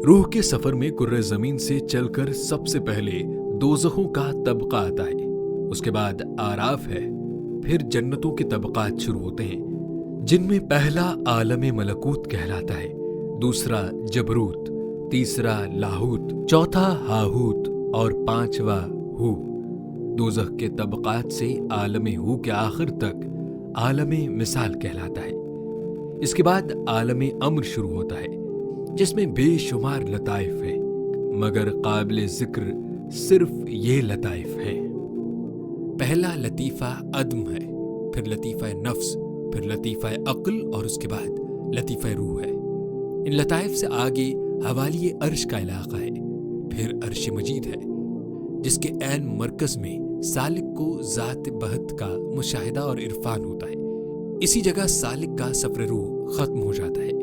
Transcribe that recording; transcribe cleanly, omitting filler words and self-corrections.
रूह के सफर में कुर्रे ज़मीन से चलकर सबसे पहले दोज़खों का तबका आता है, उसके बाद आराफ है, फिर जन्नतों के तबकात शुरू होते हैं, जिनमें पहला आलम मलकूत कहलाता है, दूसरा जबरूत, तीसरा लाहूत, चौथा हाहूत और पांचवा हू। दोज़ख के तबकात से आलम हू के आखिर तक आलम मिसाल कहलाता है। इसके बाद आलम अम्र शुरू होता है, जिसमें बेशुमार लताइफ है, मगर काबिल जिक्र सिर्फ ये लताइफ है। पहला लतीफ़ा अदम है, फिर लतीफ़ा नफ्स, फिर लतीफ़ा अक्ल और उसके बाद लतीफ़ा रूह है। इन लताइफ से आगे हवाली अर्श का इलाका है, फिर अर्श मजीद है, जिसके ऐन मरकज़ में सालिक को ज़ात बहत का मुशाहिदा और इरफान होता है। इसी जगह सालिक का सफ़र रूह ख़त्म हो जाता है।